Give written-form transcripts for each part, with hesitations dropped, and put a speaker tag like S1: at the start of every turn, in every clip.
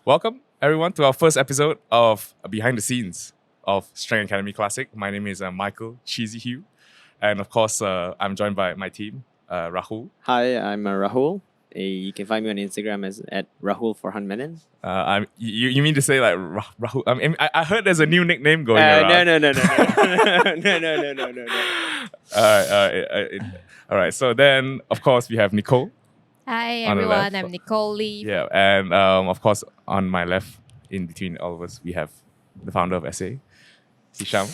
S1: Welcome, everyone, to our first episode of Behind the Scenes of Strength Academy Classic. My name is Michael Cheesy Hugh. And of course, I'm joined by my team, Rahul.
S2: Hi, I'm Rahul. You can find me on Instagram as at Rahul Farhan Menon.
S1: You mean to say like Rahul? I heard there's a new nickname going around.
S2: No.
S1: All right. So then, of course, we have Nicole.
S3: Hi
S1: On the
S3: everyone,
S1: left.
S3: I'm Nicole Lee.
S1: Yeah, and of course, on my left, in between all of us, we have the founder of SA, Hisham.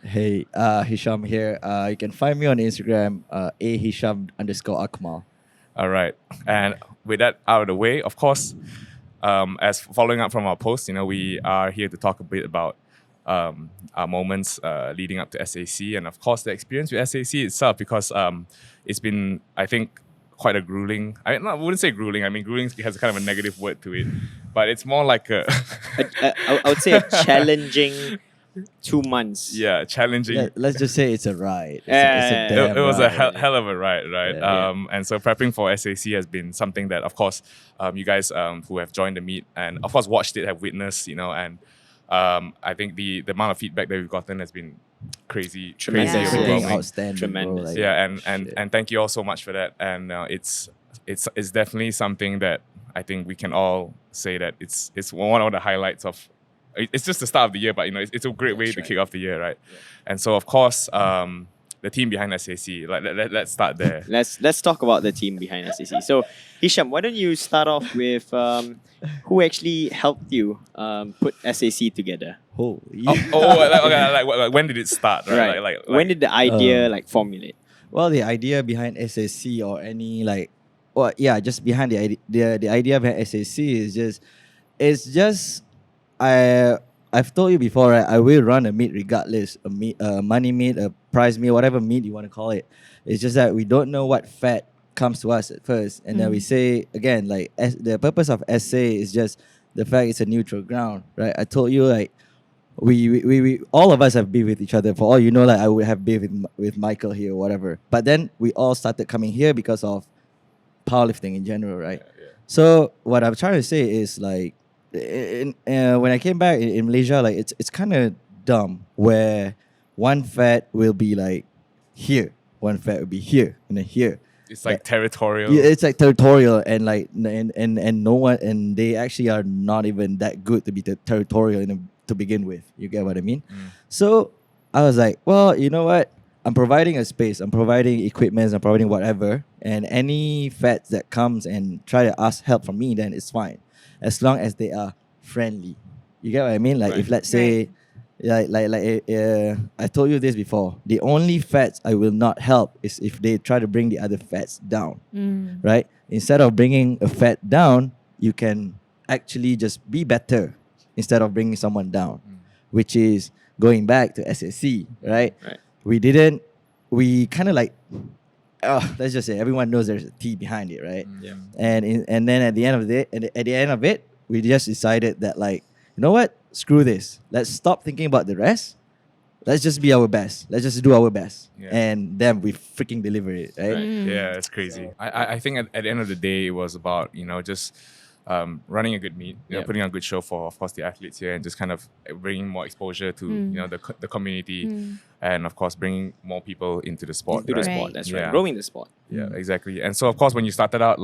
S4: Hey, Hisham here. You can find me on Instagram, @Hisham_Akmal.
S1: All right. And with that out of the way, of course, as following up from our post, we are here to talk a bit about our moments leading up to SAC and, of course, the experience with SAC itself, because it's been, I think, quite a grueling. I wouldn't say grueling. I mean, grueling has kind of a negative word to it, but it's more like a
S2: I would say a challenging 2 months.
S1: yeah, challenging.
S4: Let's just say it's a ride.
S2: Yeah,
S1: It was a
S4: ride.
S1: hell of a ride, right?
S4: Yeah.
S1: And so prepping for SAC has been something that, of course, you guys who have joined the meet and, of course, watched it have witnessed, and I think the amount of feedback that we've gotten has been crazy,
S2: Tremendous.
S1: crazy
S3: Yeah.
S4: Everything
S1: overwhelming.
S4: outstanding.
S2: Tremendous.
S4: Bro, like,
S1: Yeah, and
S4: shit.
S1: thank you all so much for that. And it's definitely something that I think we can all say that it's one of the highlights of. It's just the start of the year, but it's a great way
S2: That's
S1: to
S2: right.
S1: kick off the year, right? And so, of course, the team behind SAC. Let's start there.
S2: Let's talk about the team behind SAC. So, Hisham, why don't you start off with who actually helped you put SAC together?
S4: Oh,
S1: When did it start? Right.
S2: When did the idea formulate?
S4: Well, the idea behind SAC or any just behind the idea. The idea behind SAC it's just I've told you before, right? I will run a meet regardless, a money meet, a prize meet, whatever meet you want to call it. It's just that we don't know what fat comes to us at first, and then we say again, the purpose of SA is just the fact it's a neutral ground, right? I told you we all of us have beef with each other. For all you know, I would have beef with Michael here or whatever. But then we all started coming here because of powerlifting in general, right?
S1: Yeah.
S4: So what I'm trying to say is when I came back in Malaysia, it's kind of dumb where one fat will be here, one fat will be here, and then here.
S1: It's like territorial.
S4: Yeah, it's like territorial and and no one, and they actually are not even that good to be territorial to begin with. You get what I mean? So I was like, well, you know what? I'm providing a space, I'm providing equipment, I'm providing whatever, and any fats that comes and try to ask help from me, then it's fine, as long as they are friendly. You get what I mean?
S1: Right.
S4: If let's say, I told you this before, the only fats I will not help is if they try to bring the other fats down, right? Instead of bringing a fat down, you can actually just be better instead of bringing someone down, which is going back to SSC, right?
S2: Right.
S4: We kind of let's just say everyone knows there's a T behind it, right?
S2: Yeah.
S4: And then at the end of it, we just decided that you know what? Screw this. Let's stop thinking about the rest. Let's just be our best. Let's just do our best.
S1: Yeah.
S4: And then we freaking deliver it, right?
S1: Yeah, it's crazy. I think at the end of the day, it was about, just running a good meet, putting on a good show for, of course, the athletes here, and just kind of bringing more exposure to, the community, and, of course, bringing more people into the sport.
S2: Into the
S1: right?
S2: sport, that's
S1: Yeah.
S2: right. Growing the sport.
S1: Yeah, exactly. And so, of course, when you started out,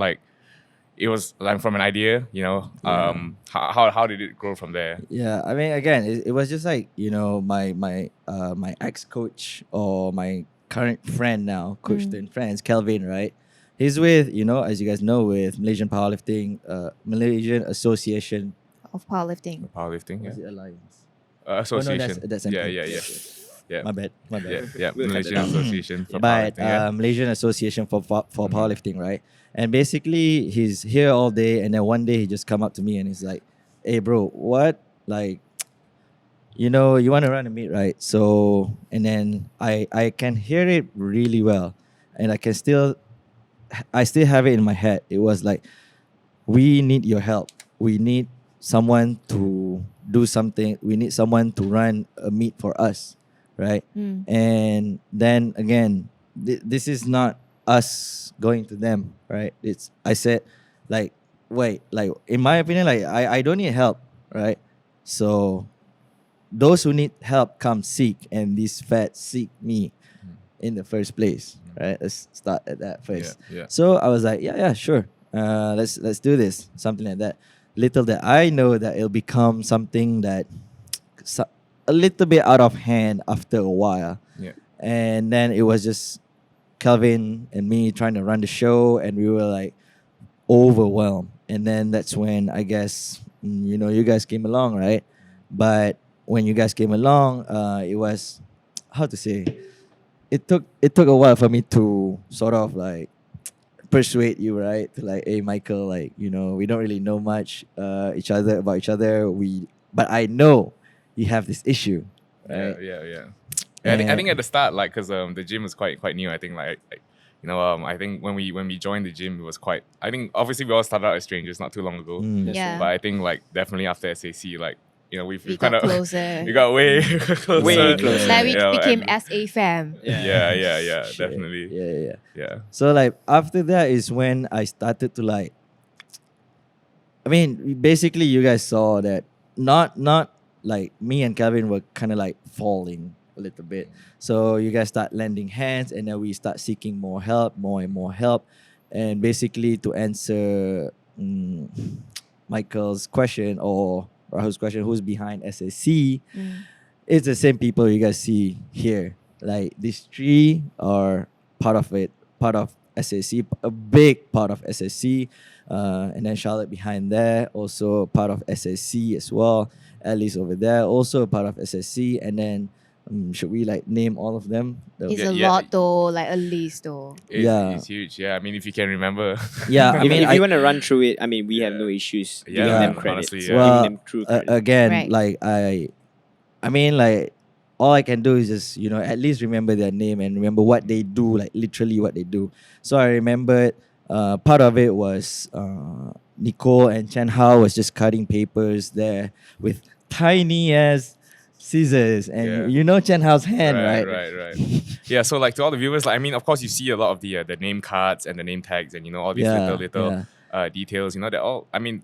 S1: it was from an idea, how did it grow from there?
S4: Yeah, I mean, again, it was just my ex coach or my current friend now, coach turned friends, Kelvin, right? He's with, as you guys know, with Malaysian Powerlifting, Malaysian Association.
S3: Of powerlifting.
S1: Powerlifting,
S4: Was
S1: yeah.
S4: it Alliance?
S1: Association.
S4: that's
S1: yeah. Yeah.
S4: My bad.
S1: Yeah.
S2: We'll cut
S1: Malaysian
S2: it out.
S1: Association for
S4: But
S1: Powerlifting. Yeah.
S4: Malaysian Association for Powerlifting, right? And basically, he's here all day, and then one day he just come up to me and he's like, "Hey, bro, what? You want to run a meet, right? So, and then I can hear it really well, and I still have it in my head. It was like, we need your help. We need someone to do something. We need someone to run a meet for us, right? And then again, this is not us going to them, right? I said, wait, like in my opinion, like I don't need help, right? So those who need help come seek, and these fats seek me in the first place, right? Let's start at that first.
S1: Yeah.
S4: So I was like, yeah, sure. Let's do this, something like that. Little that I know that it'll become something that a little bit out of hand after a while.
S1: Yeah.
S4: And then it was just Calvin and me trying to run the show, and we were like overwhelmed. And then that's when I guess you guys came along, right? But when you guys came along, it was how to say. It took a while for me to sort of like persuade you, right? To like, hey, Michael, like we don't really know much about each other. But I know you have this issue, right?
S1: Yeah. I think at the start, like, cause the gym was quite new. I think I think when we joined the gym, it was quite. I think obviously we all started out as strangers not too long ago.
S3: Yeah.
S1: But I think like definitely after SAC, like we've
S3: We
S1: kind
S3: got
S1: of
S3: closer.
S1: we got way closer.
S2: Way closer.
S3: Like we became
S1: and-
S3: SA fam.
S1: Yeah,
S4: Shit.
S1: definitely.
S4: Yeah. So like after that is when I started to like. I mean, basically, you guys saw that not like me and Calvin were kind of like falling a little bit. So you guys start lending hands, and then we start seeking more and more help, and basically to answer Michael's question or Rahul's question, who's behind SSC? It's the same people you guys see here. Like these three are part of it, part of SSC, a big part of SSC. And then Charlotte behind there, also part of SSC as well. Alice over there, also a part of SSC. And then should we like name all of them?
S3: It's
S1: Yeah,
S3: a
S1: yeah.
S3: lot though, like a list though.
S1: It's huge. Yeah, I mean, if you can remember.
S4: Yeah, I mean,
S2: if you want to run through it, I mean, we have no issues
S1: Yeah,
S2: giving them credit.
S1: honestly,
S2: So
S1: yeah.
S2: giving
S4: well,
S2: them true credit.
S4: again,
S3: Right.
S4: like I mean, like all I can do is just at least remember their name and remember what they do, like literally what they do. So I remembered part of it was Nicole and Chen Hao was just cutting papers there with tiny ass scissors, and
S1: Yeah.
S4: you know Chen Hao's hand, right?
S1: Right. Yeah, so like to all the viewers, like I mean, of course, you see a lot of the name cards and the name tags and all these
S4: Yeah,
S1: little details. They're all. I mean,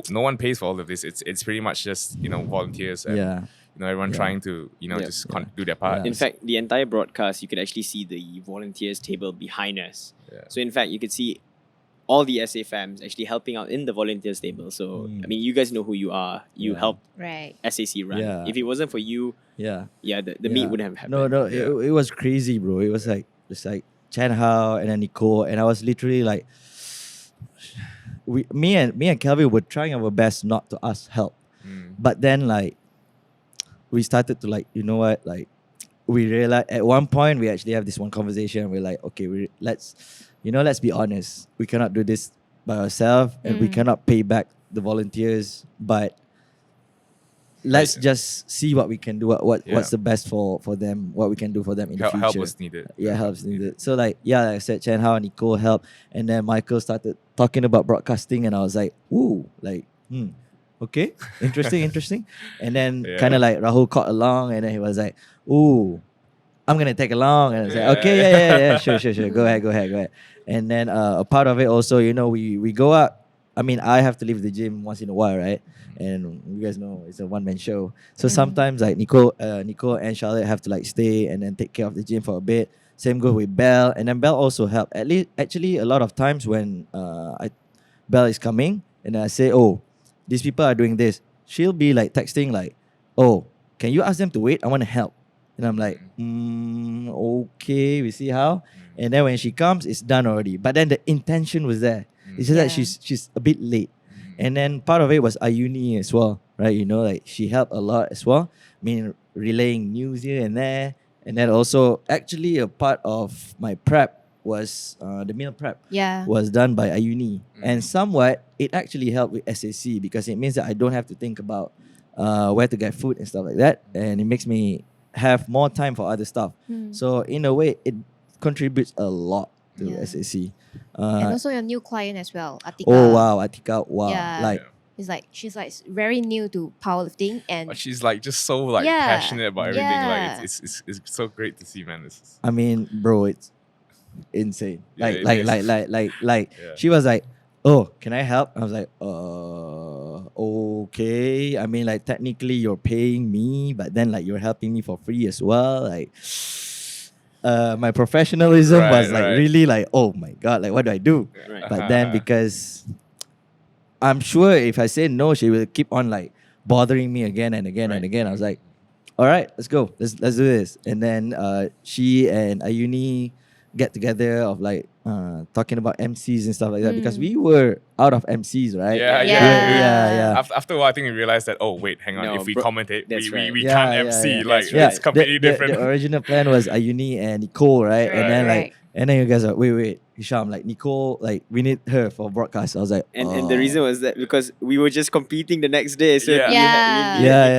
S1: no one pays for all of this. It's pretty much just volunteers and
S4: Yeah.
S1: everyone
S4: Yeah.
S1: trying to just do their part.
S4: Yeah.
S2: In fact, the entire broadcast, you could actually see the volunteers table behind us.
S1: Yeah.
S2: So in fact, you could see all the SA fams actually helping out in the volunteers table. So I mean, you guys know who you are. You
S4: Yeah.
S2: helped
S3: Right.
S2: SAC run.
S4: Yeah.
S2: If it wasn't for you,
S4: Yeah.
S2: the meet wouldn't have happened.
S4: No,
S1: Yeah.
S4: it was crazy, bro. It was like just like Chen Hao and then Nicole, and I was literally like, me and Kelvin were trying our best not to ask help, but then like we started to like we realized at one point we actually have this one conversation. We're like, okay, let's be honest. We cannot do this by ourselves, and we cannot pay back the volunteers, but let's just see what we can do. What's the best for them? What we can do for them in the future.
S1: Help was needed.
S4: Yeah, help's needed. So like I said, Chen Hao and Nicole helped, and then Michael started talking about broadcasting, and I was like, ooh, like okay, interesting. And then kind of like Rahul caught along, and then he was like, ooh, I'm gonna take along, and I was like, okay, yeah, sure, go ahead. And then a part of it also, we go out. I mean, I have to leave the gym once in a while, right? And you guys know it's a one-man show. So sometimes like Nicole and Charlotte have to like stay and then take care of the gym for a bit. Same goes with Belle, and then Belle also helped. At least, actually, a lot of times when Belle is coming, and I say, oh, these people are doing this, she'll be like texting like, oh, can you ask them to wait? I want to help. And I'm like, okay, we see how. And then when she comes, it's done already. But then the intention was there. It's just that she's a bit late. And then part of it was Ayuni as well, right? Like she helped a lot as well. I mean, relaying news here and there. And then also, actually, a part of my prep was the meal prep.
S3: Yeah.
S4: Was done by Ayuni. And somewhat, it actually helped with SAC because it means that I don't have to think about where to get food and stuff like that. And it makes me have more time for other stuff. So in a way, it contributes a lot to SAC.
S3: And also your new client as well, Atika.
S4: Oh wow, Atika, wow.
S3: Yeah.
S4: Like
S3: She's like very new to powerlifting, and
S1: But she's like just so like
S3: Yeah.
S1: passionate about everything.
S3: Yeah.
S1: Like it's so great to see, man.
S4: I mean, bro, it's insane.
S1: Yeah,
S4: Like
S1: it
S4: like
S1: is.
S4: like like like like
S1: Yeah.
S4: she was like, oh, can I help? I was like, okay. I mean, like, technically you're paying me, but then, like, you're helping me for free as well. Like, my professionalism
S1: Right,
S4: was, like,
S1: right.
S4: really, like, oh my God, like, what do I do?
S2: Right.
S4: But then, because I'm sure if I say no, she will keep on, like, bothering me again and again and
S2: Right.
S4: again. I was like, all right, let's go. Let's do this. And then she and Ayuni get together of like talking about MCs and stuff like that because we were out of MCs, right?
S1: Yeah,
S3: Yeah.
S4: yeah.
S1: After a while, I think we realized that, oh, wait, hang on.
S2: No,
S1: If we
S2: bro,
S1: commentate,
S2: that's right.
S1: we
S4: Yeah,
S1: can't
S4: yeah,
S1: MC.
S4: yeah.
S1: Like,
S2: That's
S4: Yeah,
S1: it's completely different.
S4: The original plan was Ayuni and Nicole, right? And then
S3: Right.
S4: you guys are wait, Hisham, like Nicole, like we need her for broadcast. I was like,
S2: And the reason was that because we were just competing the next day, so
S1: Yeah.
S2: we
S3: Yeah.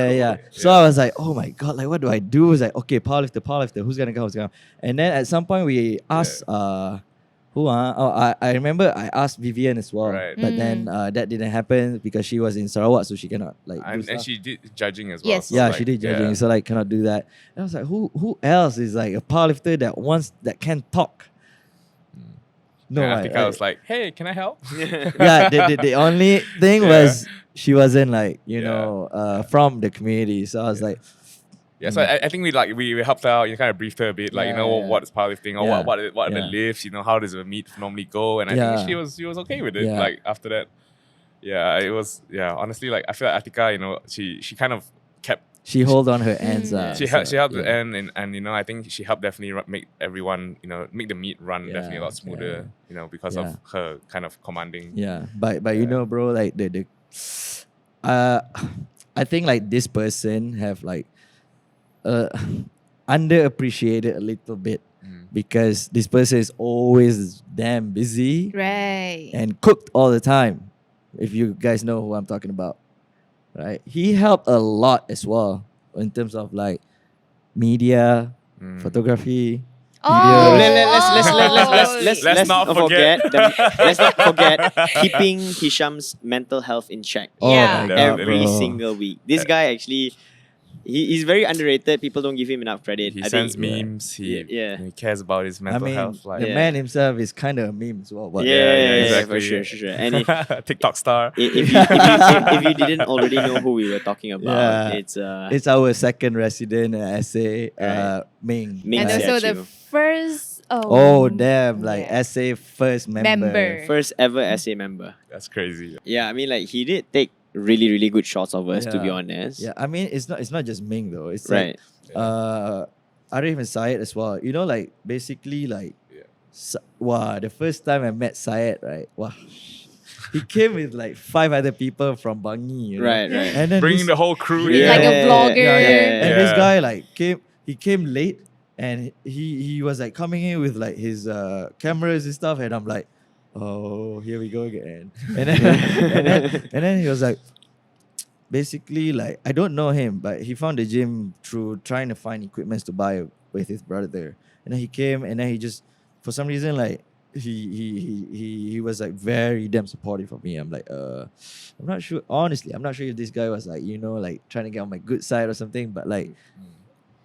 S2: needed
S4: yeah.
S2: Nicole.
S4: So I was like, oh my God, like what do I do? It was like, okay, powerlifter, who's gonna come? And then at some point we asked who I remember I asked Vivian as well.
S1: Right.
S4: But then that didn't happen because she was in Sarawak, so she cannot like do
S1: And
S4: stuff.
S1: she did judging as well.
S3: Yes.
S1: so
S4: Yeah,
S1: like,
S4: she did judging,
S1: yeah.
S4: so like cannot do that. And I was like, who else is like a powerlifter that can talk? No,
S1: And
S4: right,
S1: Atika was like, hey, can I help?
S4: yeah, the only thing
S1: Yeah.
S4: was she wasn't like
S1: Yeah.
S4: from the community, so I was like,
S1: Yeah, so I think we helped her out, kind of briefed her a bit, like,
S4: Yeah, yeah.
S1: what is powerlifting or
S4: Yeah.
S1: what are the
S4: Yeah.
S1: lifts, how does the meet normally go, and I
S4: Yeah.
S1: think she was okay with it.
S4: Yeah.
S1: Like after that, yeah, it was honestly, like I feel like Atika, she kind of kept
S4: she hold on her ends.
S1: she
S4: so,
S1: helped the
S4: yeah.
S1: end, and I think she helped definitely make everyone make the meat run definitely a lot smoother, because of her kind of commanding.
S4: Yeah, but you
S1: Yeah.
S4: know, bro, like the I think like this person have like underappreciated a little bit because this person is always damn busy
S3: Right.
S4: and cooked all the time. If you guys know who I'm talking about, right? He helped a lot as well in terms of like media, photography.
S3: Oh,
S1: Let's not forget.
S2: Let's not forget keeping Hisham's mental health in check
S4: Oh
S3: Yeah.
S4: my God,
S2: every
S4: bro.
S2: single week. This guy actually, he's very underrated. People don't give him enough credit.
S1: He
S2: I
S1: sends
S2: think,
S1: memes. He
S2: Yeah.
S1: he cares about his
S4: I
S1: mental
S4: mean,
S1: health. Like
S4: the
S2: Yeah.
S4: man himself is kind of a meme as well. But
S2: Yeah,
S1: exactly.
S2: for sure. And
S1: TikTok star.
S2: if you didn't already know who we were talking about,
S4: Yeah.
S2: it's
S4: It's our second resident SA,
S2: Right.
S4: Ming.
S2: Ming
S3: And
S2: Right.
S3: also the
S2: Statue.
S3: first.
S4: Oh, damn. Like
S3: yeah.
S4: SA first member.
S2: first ever SA member.
S1: That's crazy.
S2: Yeah, I mean, like he did take really good shots of us, to be
S4: Yeah.
S2: honest.
S4: Yeah, I mean, it's not just Ming though. It's
S2: Right.
S4: like Arif and Syed as well. Like basically like
S1: Yeah.
S4: wow, the first time I met Syed, right? Wow. He came with like 5 other people from Bangi,
S2: Right.
S4: And then
S1: Bringing the whole crew
S3: He's
S1: in.
S3: like a vlogger.
S4: And
S1: Yeah.
S4: this guy like came late and he was like coming in with like his cameras and stuff, and I'm like, oh, here we go again. And then and then he was like, basically like I don't know him, but he found the gym through trying to find equipments to buy with his brother there. And then he came and then he just for some reason like he was like very damn supportive of me. I'm like, I'm not sure. Honestly, I'm not sure if this guy was like, like trying to get on my good side or something. But like,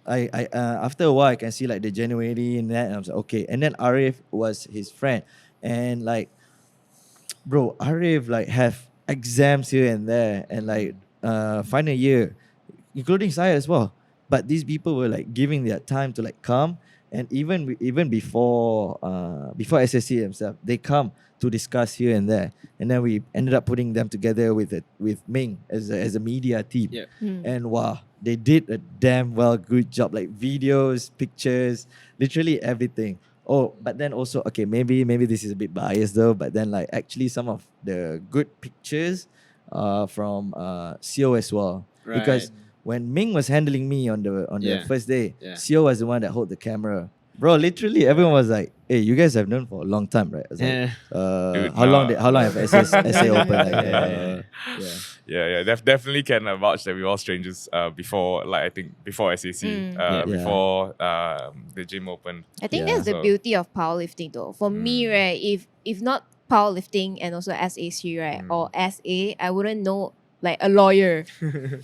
S4: I after a while I can see like the genuinity in that, and I was like, okay. And then Arif was his friend, and like, bro, Arif like have exams here and there, and like final year, including Syed as well. But these people were like giving their time to like come. And even before SSC themselves, they come to discuss here and there, and then we ended up putting them together with Ming as a media team.
S2: Yeah.
S4: And wow, they did a damn good job, like videos, pictures, literally everything. Oh, but then also okay, maybe this is a bit biased though, but then like actually some of the good pictures from CO as well,
S2: Right.
S4: because when Ming was handling me on the
S2: Yeah.
S4: first day,
S2: Yeah.
S4: CO was the one that hold the camera. Bro, literally everyone was like, "Hey, you guys have known for a long time, right?" I was like,
S1: Dude,
S4: how long have SA open? Like, yeah.
S1: Definitely can vouch that we were all strangers before, like I think before SAC,
S4: Yeah.
S1: before the gym opened.
S3: I think
S4: Yeah.
S3: that's the
S1: So-
S3: beauty of powerlifting though. For me, right, if not powerlifting and also SAC, right, or SA, I wouldn't know like a lawyer.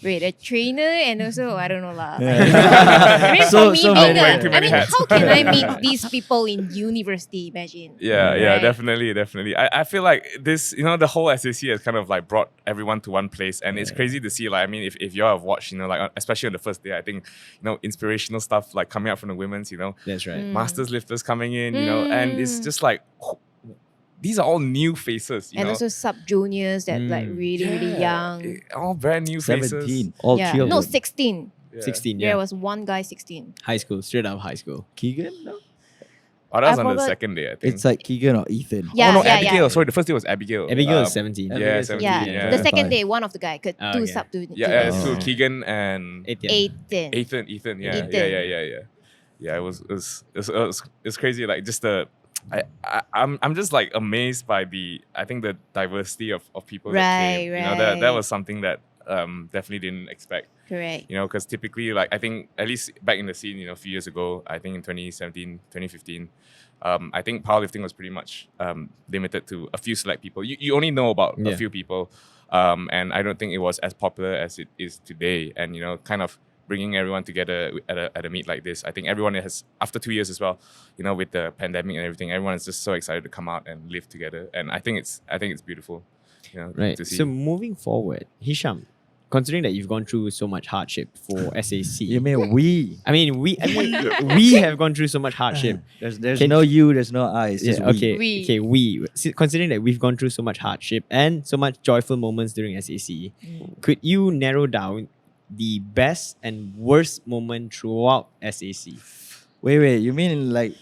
S3: Wait, a trainer and also I don't know lah. I mean,
S4: So-
S3: for me,
S4: so
S3: being
S1: many-
S3: a,
S1: too
S3: I
S1: many
S3: mean,
S1: hats.
S3: how can I meet these people in university? Imagine.
S1: Yeah,
S3: Right.
S1: definitely. I feel like this, the whole SAC has kind of like brought everyone to one place, and it's crazy to see. Like, I mean, if you all have watched, like especially on the first day, I think inspirational stuff like coming out from the women's,
S2: That's right.
S1: masters lifters coming in, and it's just like these are all new faces,
S3: And also sub juniors that like really young.
S1: all brand new faces.
S4: 17. All
S3: Yeah,
S4: three of
S3: no,
S4: them.
S3: 16.
S1: Yeah.
S2: 16,
S3: There
S2: yeah.
S3: was one guy 16.
S2: High school, straight out of high school.
S4: Keegan? No?
S1: Oh, that was
S3: I
S1: on the
S3: forgot-
S1: second day, I think.
S4: It's like Keegan or Ethan.
S3: Yeah,
S1: oh no,
S3: yeah,
S1: Abigail.
S3: yeah.
S1: Sorry, the first day was Abigail.
S2: Abigail
S1: Um,
S2: is 17.
S1: Yeah,
S4: Abigail
S1: 17.
S3: Yeah,
S1: Yeah.
S3: the second
S4: Fine.
S3: day, one of the guy, two
S2: okay.
S3: sub juniors.
S1: Yeah, it's
S4: Oh.
S1: true. Keegan and
S2: 18.
S3: Ethan.
S1: Ethan. Yeah,
S3: Ethan.
S1: yeah. Yeah, it's crazy. Like just I'm just like amazed by I think the diversity of people that came.
S3: Right,
S1: That was something that definitely didn't expect.
S3: Correct.
S1: Because typically, like I think at least back in the scene, a few years ago, I think in 2017, 2015, I think powerlifting was pretty much limited to a few select people. You only know about
S2: Yeah.
S1: a few people, and I don't think it was as popular as it is today. And kind of bringing everyone together at a meet like this, I think everyone has, after 2 years as well, with the pandemic and everything, everyone is just so excited to come out and live together. And I think it's beautiful,
S2: Right.
S1: to see.
S2: So moving forward, Hisham, considering that you've gone through so much hardship for SAC.
S4: You mean we?
S2: we have gone through so much hardship.
S4: There's
S2: Can-
S4: no you, there's no I. It's
S2: Yeah,
S4: just
S2: okay.
S3: We.
S2: Okay, we. Considering that we've gone through so much hardship and so much joyful moments during SAC, could you narrow down the best and worst moment throughout SAC?
S4: Wait. You mean like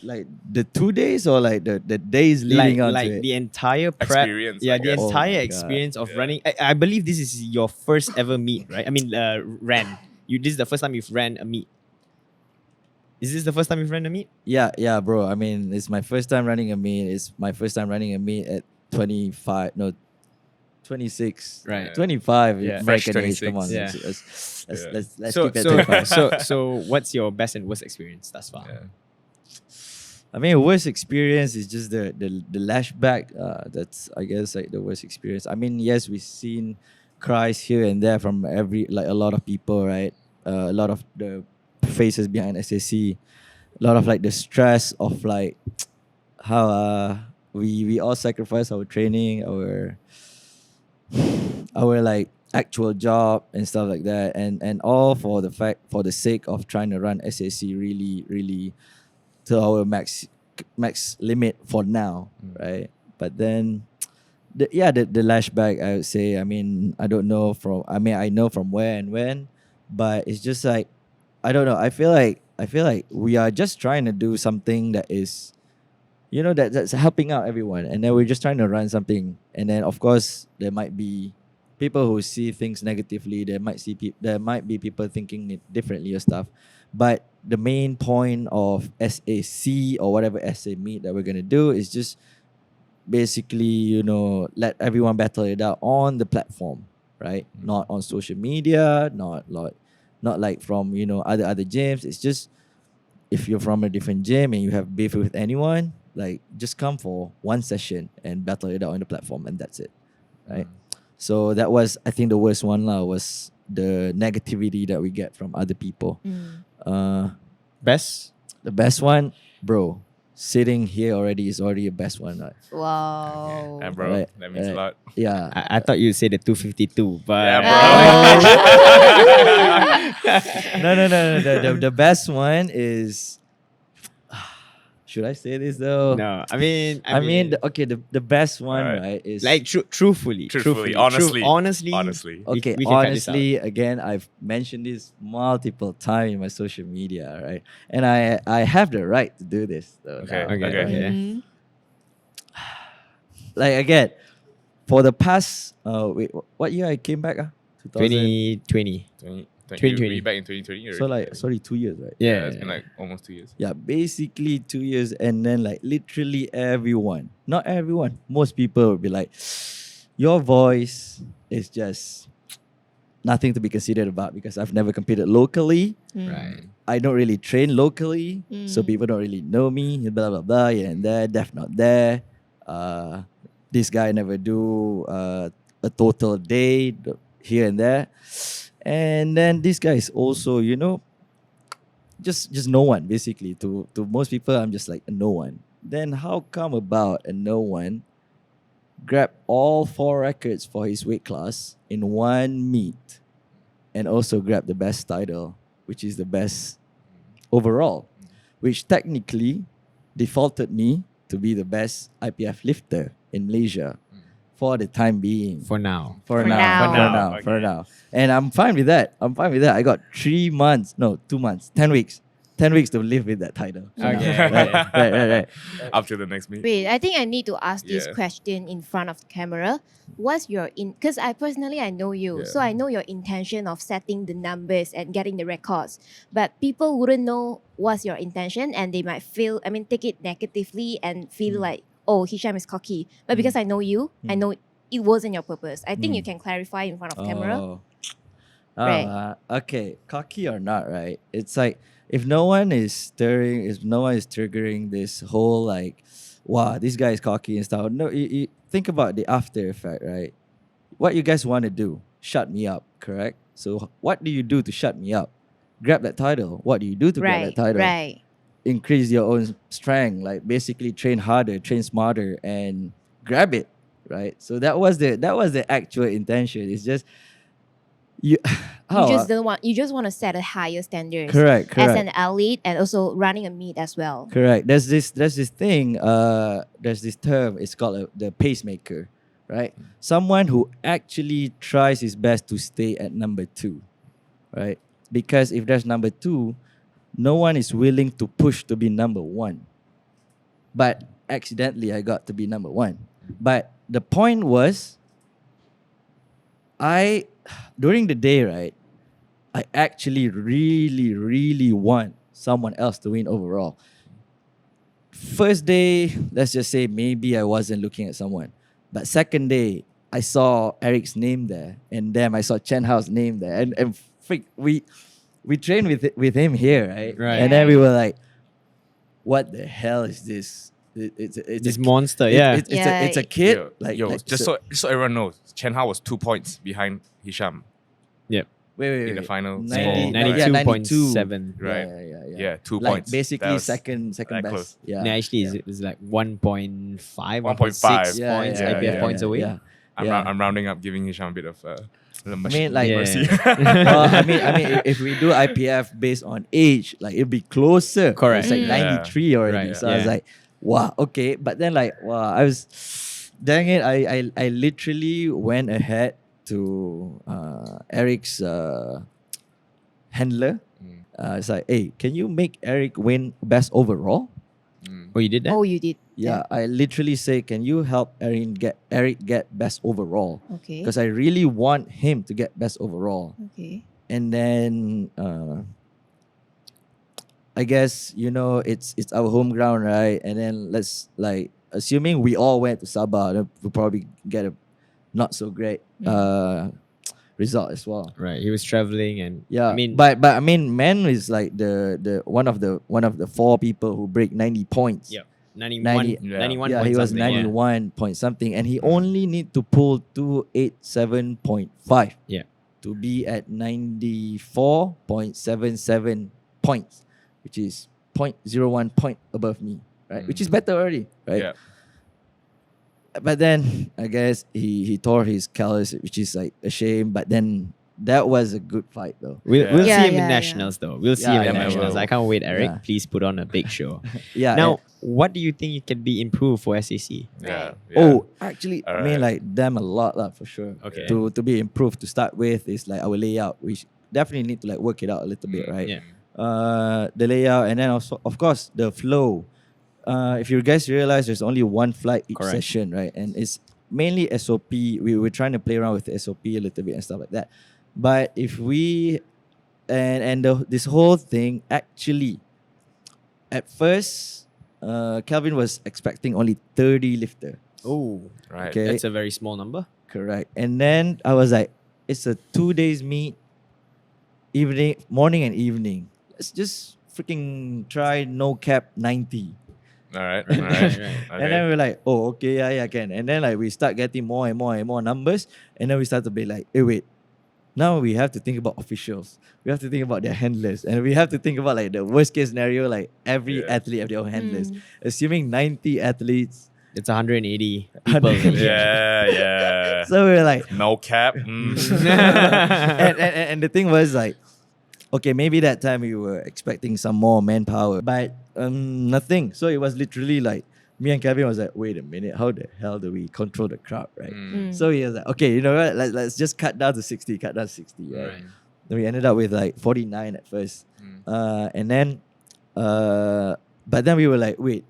S4: the 2 days or like the days leading on
S2: like
S4: to it?
S2: the entire prep,
S1: Experience,
S2: yeah,
S1: I
S2: the
S1: guess.
S4: Oh
S2: entire
S4: my God.
S2: experience of running. I believe this is your first ever meet, right? I mean, ran. This is the first time you've ran a meet. Is this the first time you've ran a meet?
S4: Yeah, bro. I mean, it's my first time running a meet. It's my first time running a meet at 26.
S2: Right.
S4: 25.
S2: Yeah.
S1: Fresh
S4: American age. Come
S1: 26.
S4: on.
S2: Yeah.
S4: Let's
S2: So
S4: keep it at 25.
S2: so what's your best and worst experience thus far?
S1: Yeah.
S4: I mean, worst experience is just the lashback. That's, I guess, like the worst experience. I mean, yes, we've seen cries here and there from a lot of people, right? A lot of the faces behind SAC. A lot of like the stress of like how we all sacrifice our training, our like actual job and stuff like that, and all for the sake of trying to run SAC really to our max limit for now, right? But then the lashback, I would say, I mean, I know from where and when, but it's just like, I don't know. I feel like we are just trying to do something that is, that's helping out everyone, and then we're just trying to run something, and then of course there might be people who see things negatively. There might be people thinking it differently or stuff, but the main point of SAC or whatever SA meet that we're gonna do is just basically, let everyone battle it out on the platform, right? Not on social media, not like from other gyms. It's just, if you're from a different gym and you have beef with anyone, like just come for one session and battle it out on the platform, and that's it, right? So that was, I think, the worst one was the negativity that we get from other people.
S2: Best?
S4: The best one, bro, sitting here already is already a best one, right?
S3: Wow.
S1: Yeah, bro,
S4: Right,
S1: that means a
S4: right.
S1: lot.
S4: Yeah.
S2: I thought you'd say the 252, but
S1: Yeah, bro.
S4: No. The best one is. Should I say this though?
S2: no, I mean,
S4: the best one,
S1: Alright.
S4: right, is
S2: like truthfully,
S1: honestly.
S2: honestly,
S1: Honestly.
S4: okay.
S2: we can cut this out.
S4: Honestly, again, I've mentioned this multiple times in my social media, right? And I have the right to do this, though.
S1: Okay,
S4: now,
S1: okay.
S4: right?
S3: Mhm.
S4: Like again, for the past what year I came back? 2000.
S2: 2020.
S1: 2020. Back in 2020.
S4: So like 2 years, right?
S2: Yeah,
S1: It's been like almost 2 years.
S4: Yeah, basically 2 years, and then like literally everyone, not everyone, most people will be like, your voice is just nothing to be considered about, because I've never competed locally.
S2: right.
S4: I don't really train locally, so
S3: Mm.
S4: people don't really know me. Blah blah blah, here and there, def not there. This guy never do a total day. here and there. And then this guy is also, you know, just no one basically. To most people, I'm just like a no one. Then how come about a no one grab all 4 records for his weight class in one meet, and also grab the best title, which is the best overall, which technically defaulted me to be the best IPF lifter in Malaysia for the time being.
S2: For now.
S4: For
S3: For
S4: now.
S3: now.
S4: For now.
S1: Okay.
S4: For now. And I'm fine with that. I got 3 months, no, 2 months, 10 weeks. 10 weeks to live with that title. for now.
S2: Okay.
S4: Right.
S1: Up to the next meet.
S3: Wait, I think I need to ask this
S1: Yeah.
S3: question in front of the camera. What's your because I personally I know you,
S1: Yeah.
S3: so I know your intention of setting the numbers and getting the records. But people wouldn't know what's your intention, and they might take it negatively and feel like, oh, Hisham is cocky. But because I know you, I know it wasn't your purpose. I think you can clarify in front of camera.
S4: Oh.
S3: Right.
S4: Okay, cocky or not, right? It's like if no one is triggering this whole like, wow, this guy is cocky and stuff. No, you think about the after effect, right? What you guys want to do? Shut me up, correct? So what do you do to shut me up? Grab that title. What do you do to grab that title?
S3: Right.
S4: Increase your own strength, like basically train harder, train smarter, and grab it, right? So that was the actual intention. It's just you.
S3: You just want to set a higher standard
S4: Correct.
S3: as an athlete and also running a meet as well.
S4: Correct. There's this thing. There's this term. It's called the pacemaker, right? Someone who actually tries his best to stay at number 2, right? Because if there's number 2, no one is willing to push to be number 1. But accidentally, I got to be number 1. But the point was, during the day, right, I actually really, really want someone else to win overall. First day, let's just say maybe I wasn't looking at someone. But second day, I saw Eric's name there. And then I saw Chen Hao's name there. And we trained with him here, right?
S2: Right.
S4: And then we were like, what the hell is this? It's
S2: This
S4: a,
S2: monster,
S4: it's a kid.
S1: Just so everyone knows, Chen Hao was 2 points behind Hisham
S4: wait,
S1: in the final
S2: 92.7.
S1: Right.
S4: Yeah.
S1: 2
S4: Like
S1: points.
S4: basically
S1: That was
S4: second
S1: that
S4: best.
S1: close.
S4: Yeah.
S2: No, actually, it's like 1.5,
S1: 1.5.
S2: 1.6
S4: Yeah,
S2: points,
S1: yeah,
S2: IPF
S1: yeah,
S2: points away.
S4: Yeah.
S1: I'm rounding up, giving Hisham a bit of
S4: like-
S1: mercy.
S4: Well, I mean, if we do IPF based on age, like it'd be closer.
S2: Correct.
S4: It's like
S1: Yeah.
S4: 93 already.
S2: Right,
S4: So I was
S2: yeah.
S4: like, wow, okay. But then I was, dang it, I literally went ahead to Eric's handler. It's like, hey, can you make Eric win best overall?
S2: Oh, you did that?
S3: Oh, you did.
S4: Yeah, I literally say, can you help Eric get best overall?
S3: Okay.
S4: Because I really want him to get best overall.
S3: Okay.
S4: And then I guess it's our home ground, right? And then let's like assuming we all went to Sabah, then we'll probably get a not so great result as well.
S2: Right. He was traveling and
S4: Yeah,
S2: I mean,
S4: but I mean, Man is like the one of the 4 people who break 90 points.
S2: yeah, 91,
S4: 90
S2: 91
S4: Yeah,
S2: point
S4: he was
S2: something, yeah.
S4: 91 point something, and he only need to pull 287.5.
S2: Yeah.
S4: To be at 94.77 points, which is 0.01 point above me, right? Which is better already, right?
S1: Yeah.
S4: But then I guess he tore his callus, which is like a shame. But then that was a good fight though.
S2: We'll
S3: Yeah,
S2: see him
S3: yeah,
S2: in
S3: yeah.
S2: nationals though. We'll see
S4: Yeah,
S2: him in
S4: yeah,
S2: nationals.
S1: we will.
S2: I can't wait, Eric.
S4: Yeah.
S2: Please put on a big show.
S4: Yeah.
S2: Now, what do you think it can be improved for SAC?
S1: Yeah.
S4: Oh, actually, I mean,
S1: Alright.
S4: like them a lot lah for sure.
S2: Okay.
S4: To be improved to start with is like our layout. We definitely need to like work it out a little bit, right?
S2: Yeah.
S4: The layout, and then also, of course, the flow. If you guys realize, there's only one flight each
S2: Correct.
S4: session, right? And it's mainly SOP. We were trying to play around with the SOP a little bit and stuff like that. But if we this whole thing actually, at first, Calvin was expecting only 30 lifter.
S2: Oh,
S1: Right.
S4: Okay.
S2: that's a very small number.
S4: Correct. And then I was like, it's a 2 days meet, morning and evening. Let's just freaking try no cap 90.
S1: All right.
S2: Right,
S1: All
S2: right,
S1: right.
S2: right.
S4: And then we're like, oh, okay, yeah, can. And then like we start getting more and more and more numbers. And then we start to be like, hey, wait, Now we have to think about officials. We have to think about their handlers, and we have to think about like the worst case scenario. Like every
S1: Yeah.
S4: athlete have their own handlers. Assuming 90 athletes,
S2: It's 180 people.
S1: Yeah.
S4: so we're like,
S1: No cap.
S4: and the thing was like, okay, maybe that time we were expecting some more manpower, but nothing. So it was literally like me and Kevin was like, wait a minute, how the hell do we control the crowd, right? So he was like, okay, you know what? Let's just cut down to 60, cut down to 60, right? Then we ended up with like 49 at first, and then, but then we were like, wait,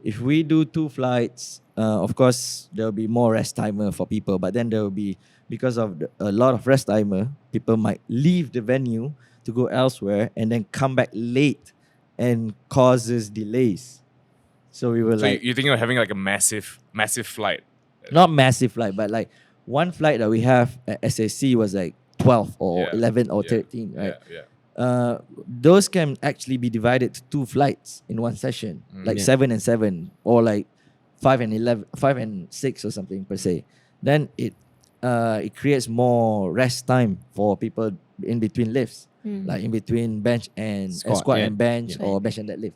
S4: if we do 2 flights, of course there will be more rest timer for people, but then there will be, because of a lot of rest timer, people might leave the venue to go elsewhere and then come back late and causes delays. So we were
S1: So
S4: like,
S1: you're thinking of having like a massive flight.
S4: not massive flight, but like one flight that we have at SAC was like 12 or 11 or 13, right?
S1: Yeah.
S4: Those can actually be divided to 2 flights in one session, like 7 and 7, or like 5 and 11, 5 and 6 or something per se. Then it creates more rest time for people in between lifts, like in between bench and squat and bench, or bench and deadlift.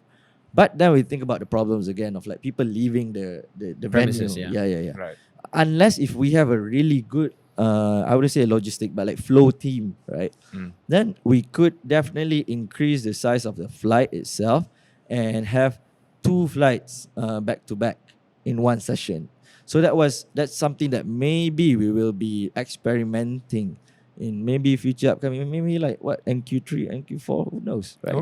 S4: But then we think about the problems again of like people leaving the
S2: premises,
S4: venue.
S2: yeah.
S4: Yeah.
S1: Right.
S4: Unless if we have a really good I wouldn't say logistic, but like flow team, right? Then we could definitely increase the size of the flight itself and have 2 flights back to back in one session. So that's something that maybe we will be experimenting in maybe future upcoming, maybe like what, NQ3, NQ4, who knows, right?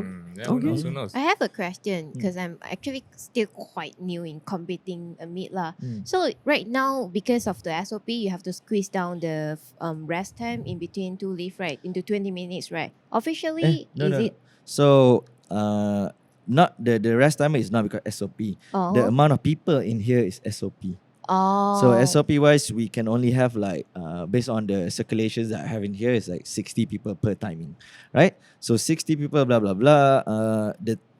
S1: Who knows? Who knows?
S3: I have a question because I'm actually still quite new in competing a meet lah. So right now, because of the SOP, you have to squeeze down the rest time in between 2 lift, right, into 20 minutes, right? Officially, is it?
S4: So not the rest timer is not because SOP. The amount of people in here is SOP. So SOP wise, we can only have like based on the circulations that I have in here is like 60 people per timing, right? So 60 people, blah blah blah.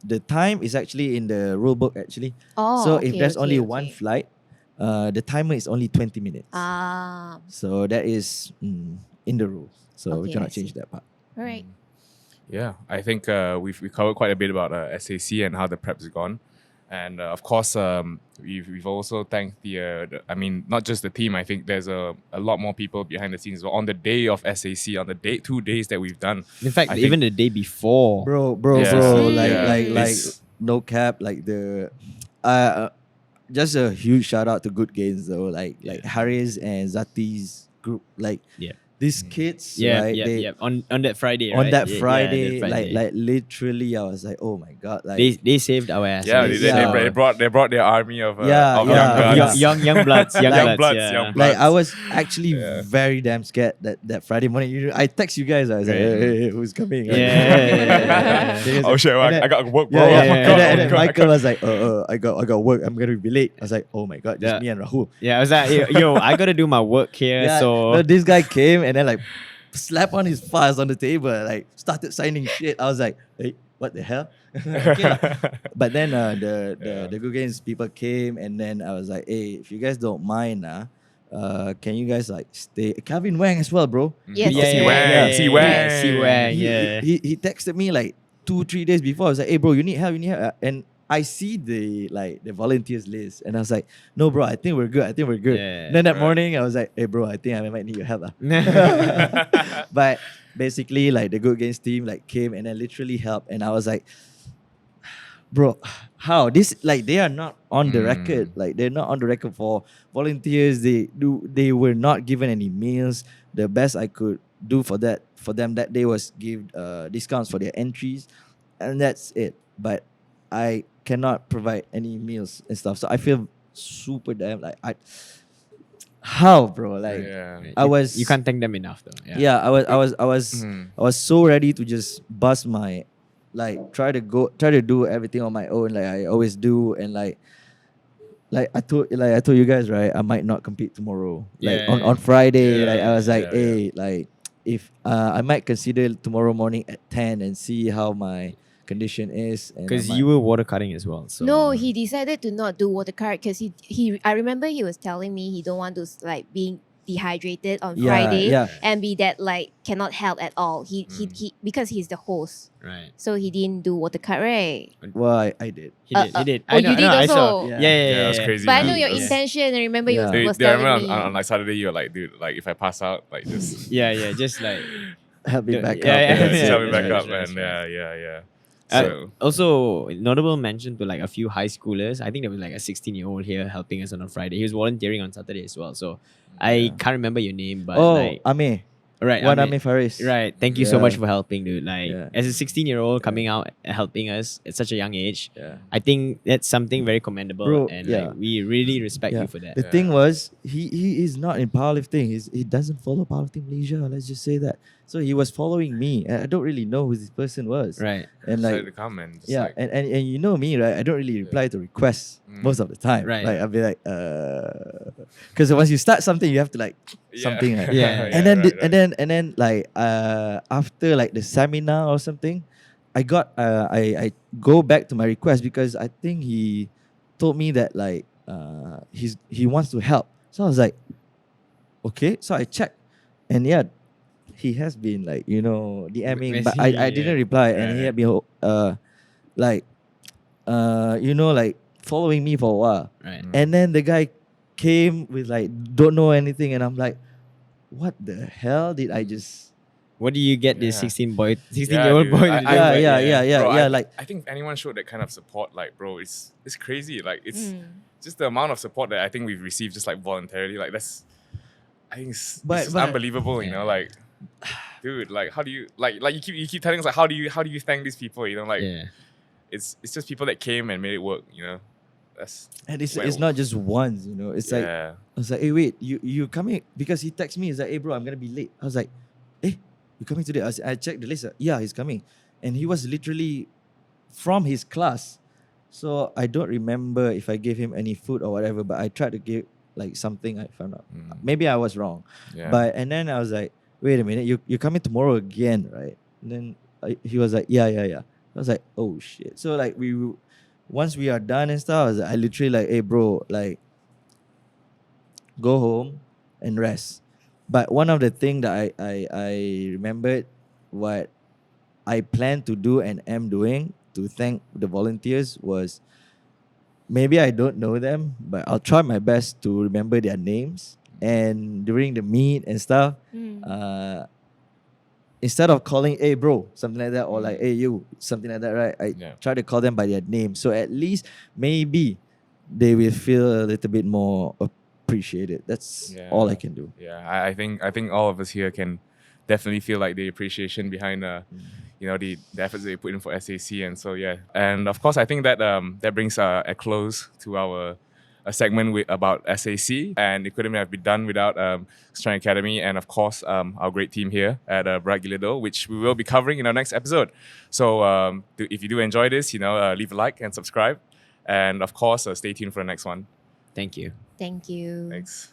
S4: The time is actually in the rule book actually. So if there's only one flight, the timer is only 20 minutes. So that is in the rules. So we cannot change that part.
S3: All right.
S1: Yeah, I think we've covered quite a bit about SAC and how the prep's gone. And of course, we've also thanked I mean, not just the team. I think there's a lot more people behind the scenes. So on the day of SAC, on the 2 days that we've done.
S2: In fact, even the day before.
S4: Bro, like no cap, like the just a huge shout out to Good Gains though. Like Haris and Zati's group, like these kids, right?
S2: On that Friday,
S4: on
S2: right?
S4: that
S2: Yeah,
S4: Friday,
S2: that Friday.
S4: like literally, I was like, oh my god, like
S2: They saved our ass.
S1: Yeah, they brought their army of young guns.
S2: young bloods, young bloods.
S4: Like I was actually very damn scared that Friday morning. I text you guys. I was like, hey, who's coming?
S1: Oh shit! I got work, bro.
S4: And then Michael was like, I got work. I'm gonna be late. I was like, oh my god, just me and Rahul.
S2: Yeah, I was like, yo, I gotta do my work here. So
S4: this guy came and then like slap on his files on the table, like started signing shit. I was like, hey, what the hell? Okay. But then the Good Games people came, and then I was like, hey, if you guys don't mind, can you guys like stay? Calvin Wang as well, bro.
S3: Yes.
S1: C Wang.
S4: He texted me like 2-3 days before. I was like, hey bro, you need help, and I see the volunteers list, and I was like, no bro, I think we're good. Then that morning I was like, hey bro, I think I might need your help. But basically like the Good Games team like came and then literally helped, and I was like, bro, how this, like they are not on the record, like they're not on the record for volunteers. They were not given any meals. The best I could do for them that day was give discounts for their entries, and that's it. But I cannot provide any meals and stuff, so I feel super damn like how bro, like I was,
S2: you can't thank them enough though.
S4: I was so ready to just bust my, like try to do everything on my own like I always do, and like I told you guys, right, I might not compete tomorrow. Like on Friday, like I was like, hey, like if I might consider tomorrow morning at 10 and see how my condition is,
S2: because you were water cutting as well. So
S3: No, he decided to not do water card because he I remember he was telling me he don't want to like being dehydrated on
S4: Yeah,
S3: Friday
S4: yeah.
S3: and be that like cannot help at all. He because he's the host,
S2: Right.
S3: so he didn't do water cut, right?
S4: Well, I did.
S2: He did. He did.
S3: Oh, you did
S2: I saw.
S3: also?
S2: Yeah, yeah, yeah.
S1: Yeah, it was
S2: yeah.
S1: crazy,
S3: But I
S1: man.
S3: know your
S1: It was-
S3: intention. I remember
S4: Yeah.
S3: you
S1: Dude,
S3: was
S1: dude, I
S3: telling
S1: remember
S3: me.
S1: on like Saturday, you were like, dude, like if I pass out, like just
S2: Yeah, just like
S4: Help me
S2: Yeah,
S4: back
S2: yeah,
S4: up.
S2: yeah,
S1: just
S2: yeah,
S1: shove me
S2: that's
S1: back
S2: right,
S1: up,
S2: that's
S1: man.
S2: right.
S1: Yeah.
S2: Uh,
S1: So
S2: also, notable mention to like a few high schoolers. I think there was like a 16-year-old here helping us on a Friday. He was volunteering on Saturday as well. So I can't remember your name, but
S4: Oh,
S2: like
S4: Ame.
S2: right,
S4: One
S2: Amit.
S4: Ame Faris.
S2: Right. Thank you so much
S4: Yeah.
S2: for helping, dude. Like
S4: Yeah.
S2: as a 16-year-old coming out and helping us at such a young age,
S4: Yeah.
S2: I think that's something very commendable,
S4: Bro,
S2: and
S4: yeah.
S2: like we really respect
S4: Yeah.
S2: you for that.
S4: The thing was, he is not in powerlifting. He doesn't follow powerlifting Malaysia. Let's just say that. So he was following me, and I don't really know who this person was.
S2: Right.
S4: And
S1: decided
S4: like,
S1: to come and just
S4: yeah,
S1: like,
S4: and you know me, right? I don't really reply to requests most of the time.
S2: Right.
S4: Like I'll be like, because once you start something, you have to like something. Right?
S2: Yeah.
S4: And then
S1: right,
S4: and then like after like the seminar or something, I go back to my request because I think he told me that like he wants to help. So I was like, okay. So I checked, and yeah, he has been like DMing, but I didn't reply, and he had been like like following me for a while.
S2: Right.
S4: And then the guy came with like don't know anything, and I'm like, what the hell did I just?
S2: What do you get this
S1: Yeah.
S2: 16-year-old
S1: dude.
S2: boy?
S1: I-
S2: to do?
S1: I-
S4: Yeah,
S1: Bro,
S4: yeah,
S1: I,
S4: like-
S1: I think if anyone showed that kind of support, like, bro, it's crazy. Like, it's
S3: Mm.
S1: just the amount of support that I think we've received just like voluntarily. Like, I think it's
S4: But-
S1: unbelievable. You know, like, dude, like, how do you like you keep telling us like how do you thank these people? You know, like,
S2: Yeah.
S1: it's just people that came and made it work. You know, that's
S4: And it's
S1: Well,
S4: not just once, It's like
S1: yeah.
S4: I was like, hey, wait, you coming? Because he texted me. He's like, hey, bro, I'm gonna be late. I was like, hey, you coming today? I checked the list. Yeah, he's coming, and he was literally from his class. So I don't remember if I gave him any food or whatever, but I tried to give like something. I found out. Maybe I was wrong,
S1: Yeah.
S4: but and then I was like, wait a minute, you're coming tomorrow again, right? And then he was like, yeah. I was like, oh shit. So like once we are done and stuff, I literally like, hey bro, like go home and rest. But one of the thing that I remembered what I plan to do and am doing to thank the volunteers was maybe I don't know them, but I'll try my best to remember their names. And during the meet and stuff, instead of calling, hey bro, something like that, or like, hey you, something like that, right? I try to call them by their name. So at least maybe they will feel a little bit more appreciated. That's all I can do.
S1: Yeah, I think all of us here can definitely feel like the appreciation behind the efforts they put in for SAC, and so yeah, and of course I think that that brings a close to our a segment about SAC, and it couldn't have been done without Strength Academy and of course our great team here at Bright Gilido, which we will be covering in our next episode. So if you do enjoy this, leave a like and subscribe, and of course stay tuned for the next one.
S2: Thank you.
S3: Thank you.
S1: Thanks.